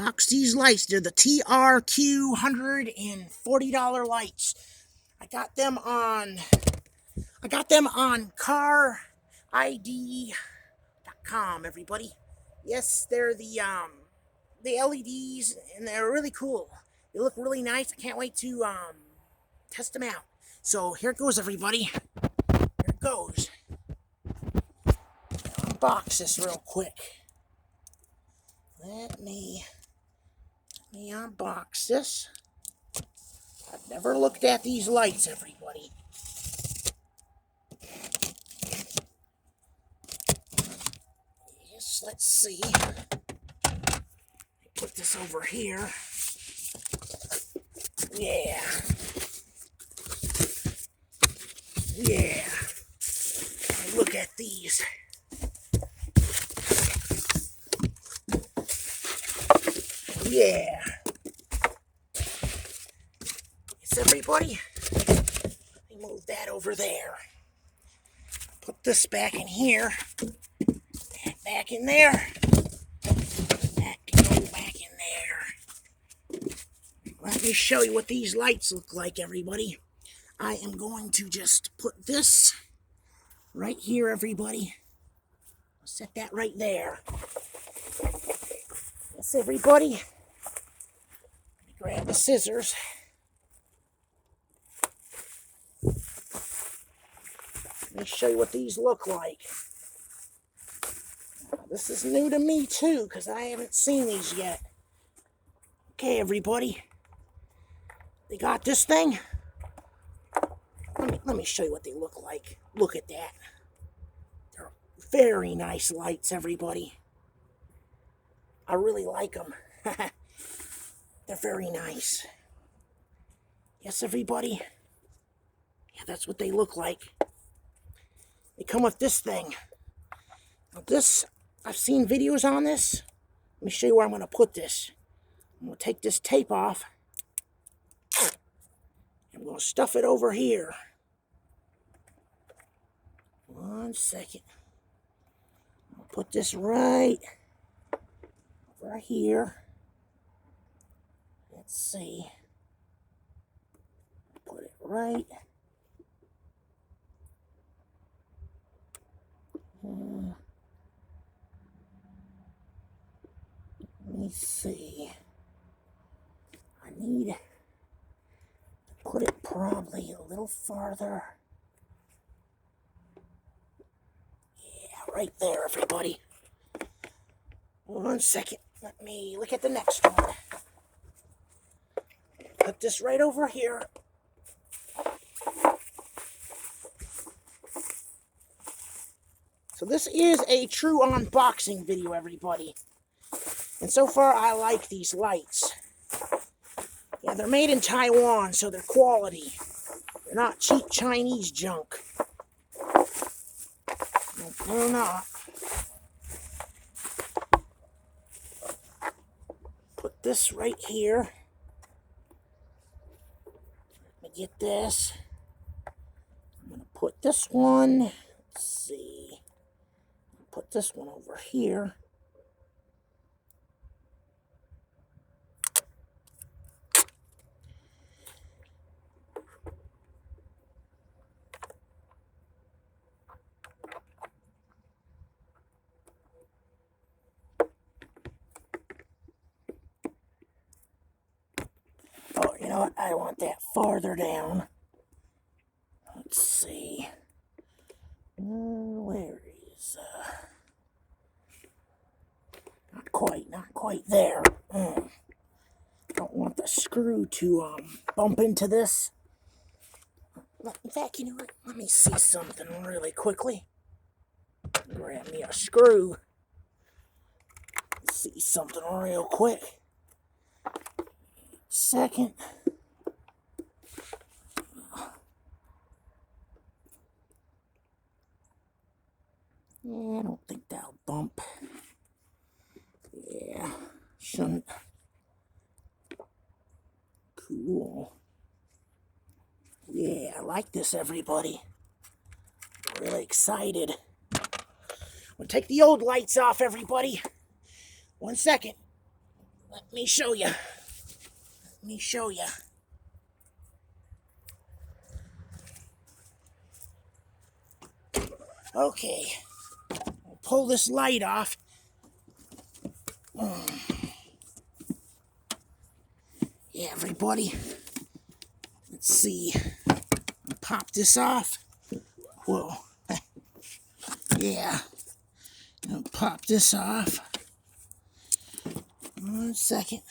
Unbox these lights. They're the TRQ $140 lights. I got them on CARiD.com, everybody. Yes, they're the LEDs, and they're really cool. They look really nice. I can't wait to test them out. So here it goes, everybody. Here it goes. Unbox this real quick. Let me unbox this. I've never looked at these lights, everybody. Yes, let's see. Put this over here. Yeah. Yeah. Look at these. Yeah. Yes, everybody. Let me move that over there. Put this back in here. That back in there. That can go back in there. Let me show you what these lights look like, everybody. I am going to just put this right here, everybody. I'll set that right there. Yes, everybody. Let me grab the scissors. Let me show you what these look like. This is new to me too, because I haven't seen these yet. Okay, everybody. They got this thing. Let me show you what they look like. Look at that. They're very nice lights, everybody. I really like them. They're very nice. Yes, everybody. Yeah, that's what they look like. They come with this thing. Now this, I've seen videos on this. Let me show you where I'm going to put this. I'm going to take this tape off. I'm going to stuff it over here. 1 second. I'll put this right over here. Let's see. Put it right. Let me see. I need to put it probably a little farther. Yeah, right there, everybody. 1 second. Let me look at the next one. Put this right over here. So this is a true unboxing video, everybody. And so far, I like these lights. Yeah, they're made in Taiwan, so they're quality. They're not cheap Chinese junk. No, they're not. Put this right here. Let me get this. I'm going to put this one. Let's see. Put this one over here. Oh, you know what? I want that farther down. Let's see. Where is... Not quite there. Don't want the screw to bump into this. In fact, you know what? Let me see something really quickly. Grab me a screw. See something real quick. Second. Yeah, I don't think that'll bump. Yeah, shouldn't. Cool. Yeah, I like this, everybody. Really excited. We'll take the old lights off, everybody. 1 second. Let me show you. Let me show you. Okay. I'll pull this light off. Yeah, everybody. Let's see. Pop this off. Whoa. Yeah. I'll pop this off. 1 second.